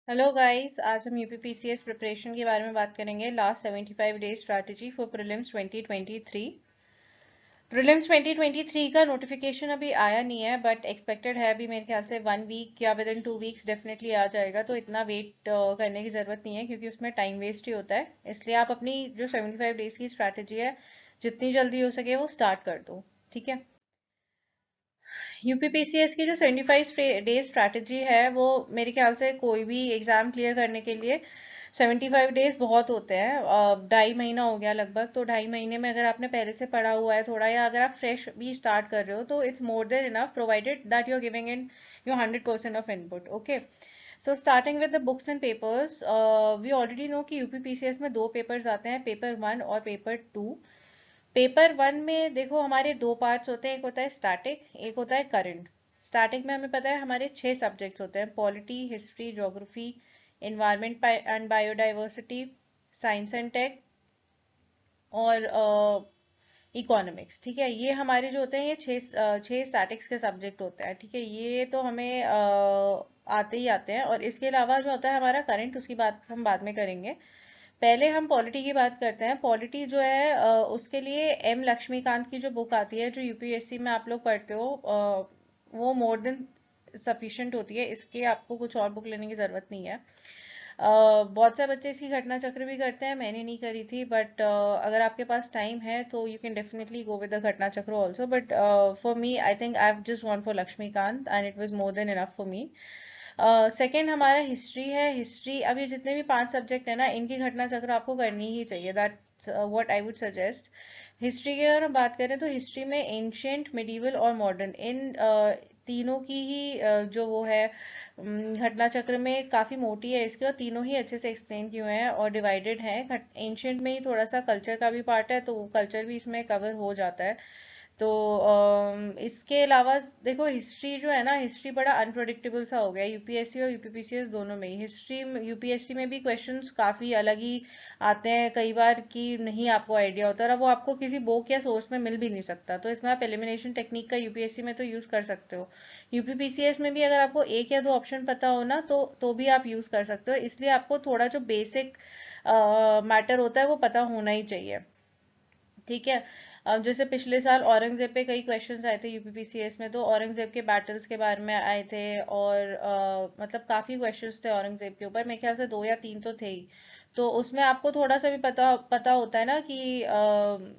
Hello guys, आज हम UPPCS preparation के बारे में बात करेंगे। Last 75 days strategy for prelims 2023। Prelims 2023 का नोटिफिकेशन अभी आया नहीं है, बट एक्सपेक्टेड है अभी मेरे ख्याल से 1 वीक या विद इन 2 वीक्स डेफिनेटली आ जाएगा। तो इतना वेट करने की ज़रूरत नहीं है, क्योंकि उसमें टाइम वेस्ट ही होता है। इसलिए आप अपनी जो 75 डेज की स्ट्रैटेजी है, जितनी जल्दी हो सके वो स्टार्ट कर दो। ठीक है। यूपीपीसीएस की जो 75 डेज स्ट्रैटेजी है, वो मेरे ख्याल से कोई भी एग्जाम क्लियर करने के लिए 75 डेज बहुत होते हैं। 2.5 महीना हो गया लगभग। तो 2.5 महीने में अगर आपने पहले से पढ़ा हुआ है थोड़ा, या अगर आप फ्रेश भी स्टार्ट कर रहे हो, तो it's more than enough, provided that you are giving in your 100% of input. Okay. So starting with the books and papers, we already know कि यूपीपीसीएस में दो पेपर्स आते हैं, पेपर 1 और पेपर 2। पेपर 1 में देखो, हमारे दो पार्ट्स होते हैं, एक होता है स्टैटिक, एक होता है करंट। स्टैटिक में हमें पता है हमारे 6 सब्जेक्ट्स होते हैं: polity, history, geography, environment and biodiversity, science and tech, और इकोनॉमिक्स। ठीक है, ये हमारे जो होते हैं, ये छह स्टैटिक्स के सब्जेक्ट होते हैं। ठीक है, ये तो हमें आते ही आते हैं। और इसके अलावा जो होता है हमारा करंट, उसकी बात हम बाद में करेंगे। पहले हम पॉलिटी की बात करते हैं। पॉलिटी जो है, उसके लिए एम लक्ष्मीकांत की जो बुक आती है, जो यूपीएससी में आप लोग पढ़ते हो, वो मोर देन सफिशिएंट होती है। इसके आपको कुछ और बुक लेने की ज़रूरत नहीं है। बहुत से बच्चे इसकी घटना चक्र भी करते हैं, मैंने नहीं करी थी, बट अगर आपके पास टाइम है तो you can definitely go with the Ghatna Chakra also. But for me, I think I have just gone for Laxmikanth and it was more than enough for me. Second हमारा हिस्ट्री है। हिस्ट्री, अभी जितने भी 5 सब्जेक्ट है ना, इनकी घटना चक्र आपको करनी ही चाहिए। That what I would suggest. History की अगर हम बात करें, तो हिस्ट्री में एंशियंट, मिडीवल और मॉडर्न, इन तीनों की ही जो वो है, घटना चक्र में काफ़ी मोटी है इसकी, और तीनों ही अच्छे से एक्सप्लेन किए हुए हैं और डिवाइडेड हैं। एंशियंट में ही थोड़ा सा कल्चर का भी पार्ट है, तो वो कल्चर भी इसमें कवर हो जाता है। तो इसके अलावा देखो, हिस्ट्री जो है ना, हिस्ट्री बड़ा अनप्रडिक्टेबल सा हो गया यूपीएससी और यूपीपीसीएस दोनों में ही। हिस्ट्री, यूपीएससी में भी क्वेश्चंस काफ़ी अलग ही आते हैं कई बार, कि नहीं आपको आइडिया होता है, और वो आपको किसी बुक या सोर्स में मिल भी नहीं सकता। तो इसमें आप एलिमिनेशन टेक्निक का यूपीएससी में तो यूज़ कर सकते हो। यूपीपीसीएस में भी अगर आपको एक या दो ऑप्शन पता हो ना, तो भी आप यूज़ कर सकते हो। इसलिए आपको थोड़ा जो बेसिक मैटर होता है वो पता होना ही चाहिए। ठीक है। अब जैसे पिछले साल औरंगजेब पे कई क्वेश्चंस आए थे यूपीपीसीएस में, तो औरंगजेब के बैटल्स के बारे में आए थे, और मतलब काफी क्वेश्चंस थे औरंगजेब के ऊपर। मेरे ख्याल से दो या तीन तो थे ही। तो उसमें आपको थोड़ा सा भी पता पता होता है ना कि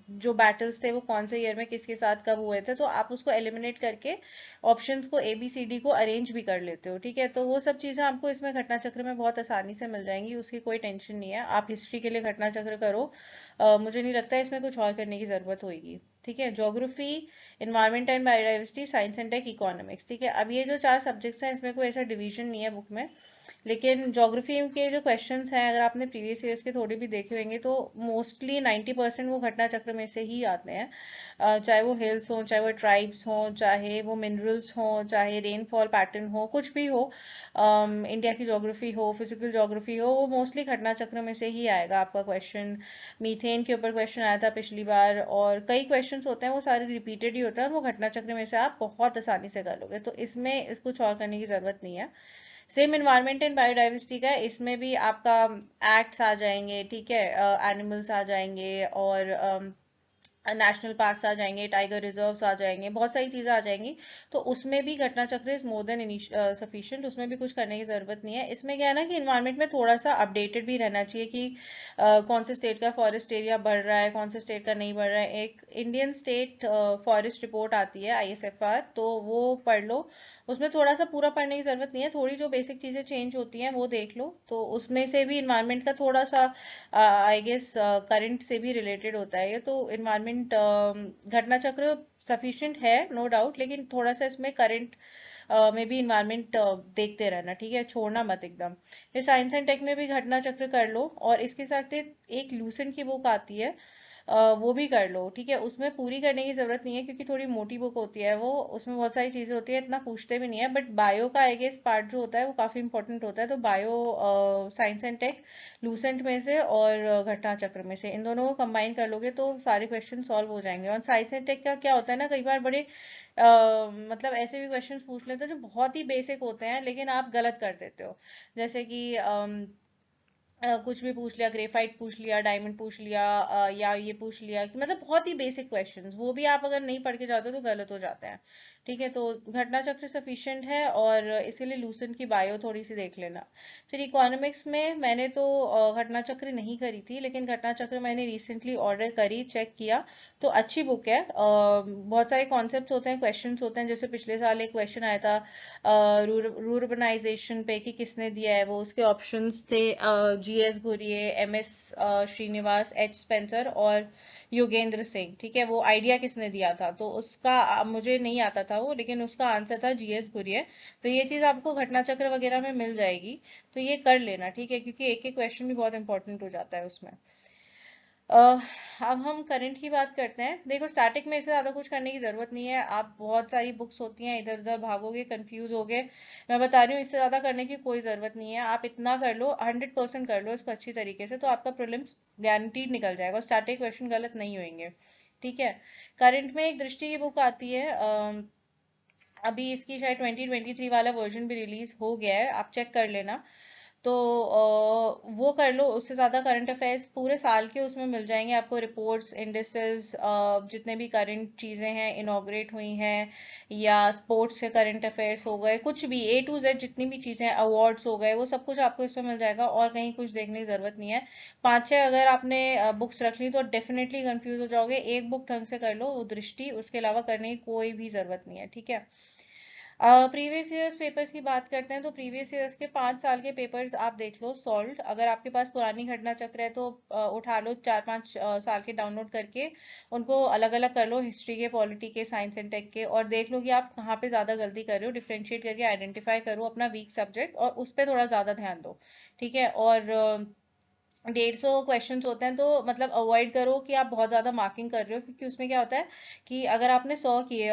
जो बैटल्स थे वो कौन से ईयर में किसके साथ कब हुए थे, तो आप उसको एलिमिनेट करके ऑप्शंस को ए बी सी डी को अरेंज भी कर लेते हो। ठीक है, तो वो सब चीज़ें आपको इसमें घटना चक्र में बहुत आसानी से मिल जाएंगी, उसकी कोई टेंशन नहीं है। आप हिस्ट्री के लिए घटना चक्र करो। मुझे नहीं लगता है इसमें कुछ और करने की ज़रूरत होगी। ठीक है, geography, environment and biodiversity, science and tech, economics. ठीक है, अब ये जो 4 सब्जेक्ट्स हैं, इसमें कोई ऐसा डिवीजन नहीं है बुक में। लेकिन ज्योग्राफी के जो क्वेश्चंस हैं, अगर आपने प्रीवियस ईयर्स के थोड़े भी देखे होंगे, तो मोस्टली 90% वो घटना चक्र में से ही आते हैं। चाहे वो हिल्स हो, चाहे वो ट्राइब्स हो, चाहे वो मिनरल्स हो, चाहे रेनफॉल पैटर्न हो, कुछ भी हो, इंडिया की ज्योग्राफी हो, फिजिकल ज्योग्राफी हो, वो मोस्टली घटना चक्र में से ही आएगा आपका क्वेश्चन। मीथेन के ऊपर क्वेश्चन आया था पिछली बार, और कई क्वेश्चंस होते हैं वो सारे रिपीटेड ही होते हैं, और वो घटना चक्र में से आप बहुत आसानी से कर लोगे। तो इसमें कुछ और करने की जरूरत नहीं है। सेम इन्वायरमेंट एंड बायोडाइवर्सिटी का है, इसमें भी आपका एक्ट्स आ जाएंगे। ठीक है, एनिमल्स आ जाएंगे, और नेशनल पार्क्स आ जाएंगे, टाइगर रिजर्व्स आ जाएंगे, बहुत सारी चीज़ें आ जाएंगी। तो उसमें भी घटना चक्र इज मोर देन सफिशिएंट, उसमें भी कुछ करने की ज़रूरत नहीं है। इसमें क्या है ना, कि इन्वायरमेंट में थोड़ा सा अपडेटेड भी रहना चाहिए, कि कौन से स्टेट का फॉरेस्ट एरिया बढ़ रहा है, कौन से स्टेट का नहीं बढ़ रहा है। एक इंडियन स्टेट फॉरेस्ट रिपोर्ट आती है, आईएसएफआर, तो वो पढ़ लो। उसमें थोड़ा सा पूरा पढ़ने की ज़रूरत नहीं है, थोड़ी जो बेसिक चीज़ें चेंज होती हैं वो देख लो। तो उसमें से भी इन्वायरमेंट का थोड़ा सा, आई गेस, करंट से भी रिलेटेड होता है ये। तो इन्वायरमेंट घटना चक्र सफिशिएंट है, नो डाउट, लेकिन थोड़ा सा इसमें करंट में भी इन्वायरमेंट देखते रहना। ठीक है, छोड़ना मत एकदम। फिर साइंस एंड टेक में भी घटना चक्र कर लो, और इसके साथ एक लूसेंट की बुक आती है, वो भी कर लो। ठीक है, उसमें पूरी करने की जरूरत नहीं है, क्योंकि थोड़ी मोटी बुक होती है वो, उसमें बहुत सारी चीजें होती है, इतना पूछते भी नहीं है। बट बायो का आई गेस पार्ट जो होता है वो काफी इंपॉर्टेंट होता है। तो bio, science and tech, Lucent में से और घटना चक्र में से, इन दोनों को कंबाइन कर लोगे तो सारे क्वेश्चन सॉल्व हो जाएंगे। और साइंस एंड टेक का क्या होता है ना, कई बार बड़े मतलब ऐसे भी क्वेश्चंस पूछ लेते हैं जो बहुत ही बेसिक होते हैं लेकिन आप गलत कर देते हो। जैसे कि कुछ भी पूछ लिया, ग्रेफाइट पूछ लिया, डायमंड पूछ लिया, या ये पूछ लिया कि मतलब बहुत ही बेसिक क्वेश्चंस, वो भी आप अगर नहीं पढ़ के जाते हो तो गलत हो जाते हैं। ठीक है, तो घटना चक्र सफिशिएंट है, और इसीलिए लूसेंट की बायो थोड़ी सी देख लेना। फिर इकोनॉमिक्स में मैंने तो घटना चक्र नहीं करी थी, लेकिन घटना चक्र मैंने रिसेंटली ऑर्डर करी, चेक किया, तो अच्छी बुक है। बहुत सारे कॉन्सेप्ट्स होते हैं, क्वेश्चंस होते हैं, जैसे पिछले साल एक क्वेश्चन आया था रूरबनाइजेशन पे कि किसने दिया है वो, उसके ऑप्शंस थे GS Ghurye, MS Srinivas, H Spencer और योगेंद्र सिंह। ठीक है, वो आइडिया किसने दिया था, तो उसका मुझे नहीं आता था वो, लेकिन उसका आंसर था जीएस घुरिए। तो ये चीज आपको घटना चक्र वगैरह में मिल जाएगी, तो ये कर लेना। ठीक है, क्योंकि एक एक क्वेश्चन भी बहुत इंपॉर्टेंट हो जाता है उसमें। अह, अब हम करंट की बात करते हैं। देखो, स्टैटिक में इससे ज़्यादा कुछ करने की ज़रूरत नहीं है। आप बहुत सारी बुक्स होती हैं, इधर उधर भागोगे, कंफ्यूज होगे। मैं बता रही हूँ, इससे ज़्यादा करने की कोई ज़रूरत नहीं है। आप इतना कर लो, 100% कर लो इसको अच्छी तरीके से, तो आपका प्रीलिम्स गारंटीड निकल जाएगा और स्टैटिक क्वेश्चन गलत नहीं होंगे। ठीक है। करंट में एक दृष्टि की बुक आती है, अभी इसकी शायद 2023 वाला वर्जन भी रिलीज हो गया है, आप चेक कर लेना। तो वो कर लो, उससे ज़्यादा करंट अफेयर्स पूरे साल के उसमें मिल जाएंगे आपको, रिपोर्ट्स, इंडिसेस, जितने भी करंट चीज़ें हैं इनॉग्रेट हुई हैं, या स्पोर्ट्स से करंट अफेयर्स हो गए, कुछ भी A to Z जितनी भी चीज़ें, अवार्ड्स हो गए, वो सब कुछ आपको इसमें मिल जाएगा, और कहीं कुछ देखने की ज़रूरत नहीं है। 5-6 अगर आपने बुक्स रख ली तो डेफिनेटली कंफ्यूज हो जाओगे। एक बुक ढंग से कर लो, वो दृष्टि, उसके अलावा करने की कोई भी ज़रूरत नहीं है। ठीक है। प्रीवियस ईयर्स पेपर्स की बात करते हैं, तो प्रीवियस ईयर्स के 5 साल के पेपर्स आप देख लो सॉल्व। अगर आपके पास पुरानी घटना चक्र है तो उठा लो 4-5 साल के डाउनलोड करके, उनको अलग अलग कर लो, हिस्ट्री के, पॉलिटी के, साइंस एंड टेक के, और देख लो कि आप कहाँ पे ज़्यादा गलती कर रहे हो, डिफ्रेंशिएट करके आइडेंटिफाई करो अपना वीक सब्जेक्ट और उस पर थोड़ा ज़्यादा ध्यान दो। ठीक है, और 150 क्वेश्चन होते हैं, तो मतलब अवॉइड करो कि आप बहुत ज्यादा मार्किंग कर रहे हो, क्योंकि उसमें क्या होता है कि अगर आपने 100 किए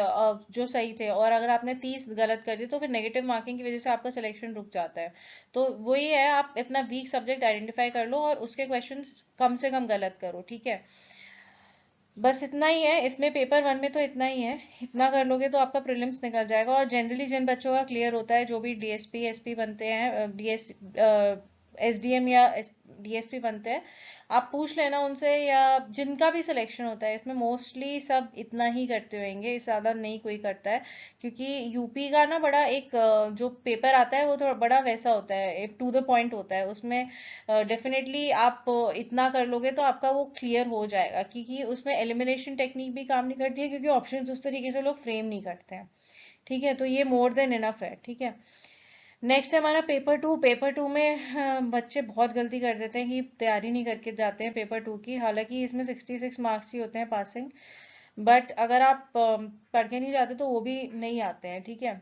जो सही थे, और अगर आपने 30 गलत कर दिए, तो फिर नेगेटिव मार्किंग की वजह से आपका सिलेक्शन रुक जाता है। तो वही है, आप अपना वीक सब्जेक्ट आइडेंटिफाई कर लो और उसके क्वेश्चन कम से कम गलत करो। ठीक है, बस इतना ही है इसमें, पेपर 1 में तो इतना ही है। इतना कर लोगे तो आपका प्रीलिम्स निकल जाएगा। और जनरली जिन बच्चों का क्लियर होता है, जो भी डीएसपी एसपी बनते हैं, एसडीएम या डीएसपी बनते हैं, आप पूछ लेना उनसे, या जिनका भी सिलेक्शन होता है, इसमें मोस्टली सब इतना ही करते होंगे, इससे ज़्यादा नहीं कोई करता है। क्योंकि यूपी का ना बड़ा एक जो पेपर आता है वो थोड़ा बड़ा वैसा होता है, टू द पॉइंट होता है उसमें। डेफिनेटली आप इतना कर लोगे तो आपका वो क्लियर हो जाएगा, क्योंकि उसमें एलिमिनेशन टेक्निक भी काम नहीं करती है, क्योंकि ऑप्शंस उस तरीके से लोग फ्रेम नहीं करते हैं। ठीक है, तो ये मोर देन इनफ है। ठीक है, नेक्स्ट है हमारा पेपर 2। पेपर 2 में बच्चे बहुत गलती कर देते हैं कि तैयारी नहीं करके जाते हैं पेपर 2 की। हालांकि इसमें 66 मार्क्स ही होते हैं पासिंग, बट अगर आप पढ़ के नहीं जाते तो वो भी नहीं आते हैं। ठीक है,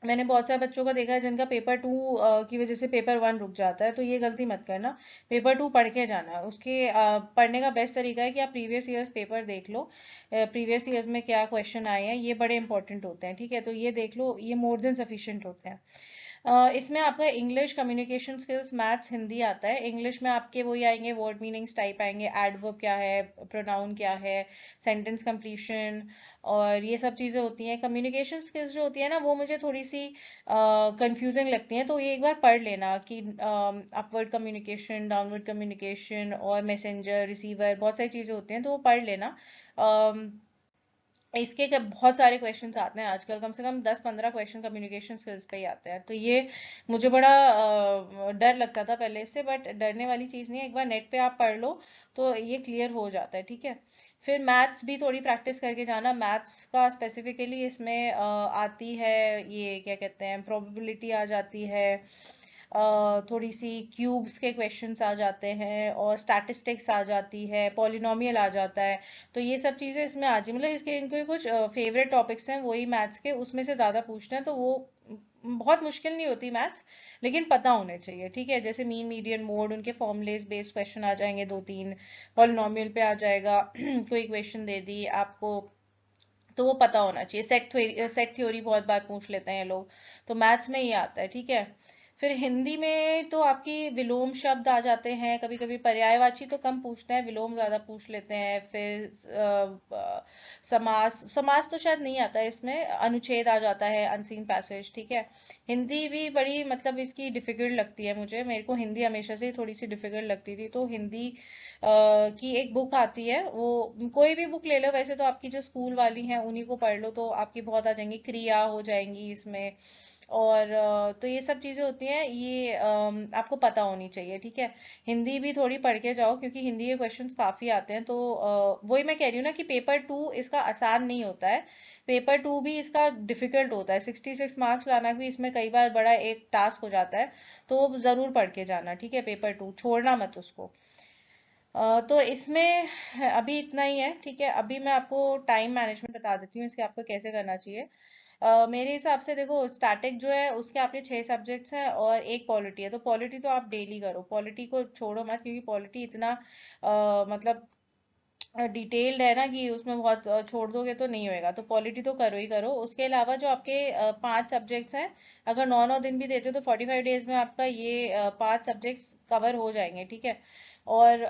मैंने बहुत सारे बच्चों का देखा है जिनका पेपर 2 की वजह से पेपर 1 रुक जाता है, तो ये गलती मत करना। पेपर 2 पढ़ के जाना है। उसके पढ़ने का बेस्ट तरीका है कि आप प्रीवियस ईयर्स पेपर देख लो, प्रीवियस ईयर्स में क्या क्वेश्चन आए हैं, ये बड़े इंपॉर्टेंट होते हैं। ठीक है, तो ये देख लो, ये मोर देन सफिशिएंट होते हैं। इसमें आपका English, communication skills, maths, Hindi आता है। इंग्लिश में आपके वही आएंगे, वर्ड मीनिंग्स टाइप आएंगे, एडवर्ब क्या है, प्रोनाउन क्या है, सेंटेंस कंप्लीशन, और ये सब चीज़ें होती हैं। कम्युनिकेशन स्किल्स जो होती है ना, वो मुझे थोड़ी सी कंफ्यूजिंग लगती हैं, तो ये एक बार पढ़ लेना कि अपवर्ड कम्युनिकेशन, डाउनवर्ड कम्युनिकेशन, और मैसेंजर, रिसीवर, बहुत सारी चीज़ें होती हैं, तो वो पढ़ लेना। इसके बहुत सारे क्वेश्चंस आते हैं आजकल, कम से कम 10-15 क्वेश्चन कम्युनिकेशन स्किल्स पे ही आते हैं, तो ये मुझे बड़ा डर लगता था पहले से, बट डरने वाली चीज़ नहीं है, एक बार नेट पे आप पढ़ लो तो ये क्लियर हो जाता है। ठीक है, फिर मैथ्स भी थोड़ी प्रैक्टिस करके जाना। मैथ्स का स्पेसिफिकली इसमें आती है, ये क्या कहते हैं, प्रोबेबिलिटी आ जाती है, थोड़ी सी क्यूब्स के क्वेश्चंस आ जाते हैं, और स्टैटिस्टिक्स आ जाती है, पॉलिनोमियल आ जाता है। तो ये सब चीज़ें इसमें आ जाती, मतलब इसके इनके कुछ फेवरेट टॉपिक्स हैं वही मैथ्स के, उसमें से ज़्यादा पूछते हैं, तो वो बहुत मुश्किल नहीं होती मैथ्स, लेकिन पता होने चाहिए। ठीक है, जैसे मीन, मीडियन, मोड, उनके फॉर्मुलेस बेस्ड क्वेश्चन आ जाएंगे 2-3, पॉलिनोमियल पे आ जाएगा कोई इक्वेशन दे दी आपको, तो वो पता होना चाहिए। सेट थ्योरी बहुत बार पूछ लेते हैं ये लोग, तो मैथ्स में ये आता है। ठीक है, फिर हिंदी में तो आपकी विलोम शब्द आ जाते हैं, कभी कभी पर्यायवाची तो कम पूछते हैं, विलोम ज्यादा पूछ लेते हैं। फिर समास समास तो शायद नहीं आता है इसमें, अनुच्छेद आ जाता है, अनसीन पैसेज, ठीक है। हिंदी भी बड़ी मतलब इसकी डिफिकल्ट लगती है मुझे, मेरे को हिंदी हमेशा से ही थोड़ी सी डिफिकल्ट लगती थी। तो हिंदी की एक बुक आती है, वो कोई भी बुक ले लो, वैसे तो आपकी जो स्कूल वाली हैं उन्हीं को पढ़ लो तो आपकी बहुत आ जाएंगी, क्रिया हो जाएंगी इसमें। और तो ये सब चीजें होती हैं, ये आपको पता होनी चाहिए, ठीक है। हिंदी भी थोड़ी पढ़ के जाओ, क्योंकि हिंदी के क्वेश्चंस काफी आते हैं। तो वही मैं कह रही हूँ ना कि पेपर 2 इसका आसान नहीं होता है, पेपर 2 भी इसका डिफिकल्ट होता है। 66 मार्क्स लाना भी इसमें कई बार बड़ा एक टास्क हो जाता है। तो जरूर पढ़ के जाना, ठीक है, पेपर 2 छोड़ना मत उसको। तो इसमें अभी इतना ही है, ठीक है। अभी मैं आपको टाइम मैनेजमेंट बता देती हूँ इसके, आपको कैसे करना चाहिए। मेरे हिसाब से देखो, स्टैटिक जो है उसके आपके 6 सब्जेक्ट्स हैं और एक पॉलिटी है। तो पॉलिटी तो आप डेली करो, पॉलिटी को छोड़ो मत, क्योंकि पॉलिटी इतना मतलब डिटेल्ड है ना कि उसमें बहुत छोड़ दोगे तो नहीं होएगा। तो पॉलिटी तो करो ही करो। उसके अलावा जो आपके 5 सब्जेक्ट्स हैं, अगर 9 9 दिन भी देते हो तो 45 डेज में आपका ये 5 सब्जेक्ट्स कवर हो जाएंगे, ठीक है। और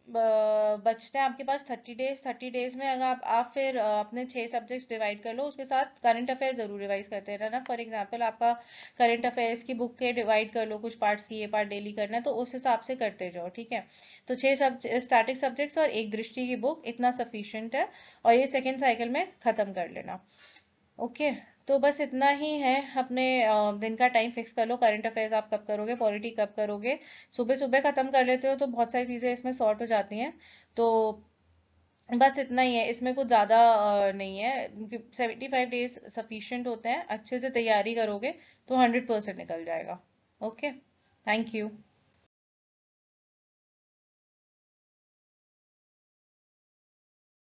बचते हैं आपके पास 30 डेज। 30 डेज में अगर आप फिर अपने 6 सब्जेक्ट्स डिवाइड कर लो, उसके साथ करंट अफेयर जरूर रिवाइज करते रहना। फॉर एग्जाम्पल आपका करंट अफेयर्स की बुक के डिवाइड कर लो, कुछ पार्ट्स की ये पार्ट डेली करना है, तो उस हिसाब से करते जाओ, ठीक है। तो 6 स्टैटिक सब्जेक्ट्स और एक दृष्टि की बुक, इतना सफिशिएंट है। और ये सेकेंड साइकिल में खत्म कर लेना। ओके। तो बस इतना ही है। अपने दिन का टाइम फिक्स कर लो, करंट अफेयर्स आप कब करोगे, पॉलिटी कब करोगे। सुबह सुबह खत्म कर लेते हो तो बहुत सारी चीजें इसमें सॉर्ट हो जाती हैं। तो बस इतना ही है, इसमें कुछ ज्यादा नहीं है। 75 डेज सफिशिएंट होते हैं, अच्छे से तैयारी करोगे तो 100% निकल जाएगा। ओके। Thank you.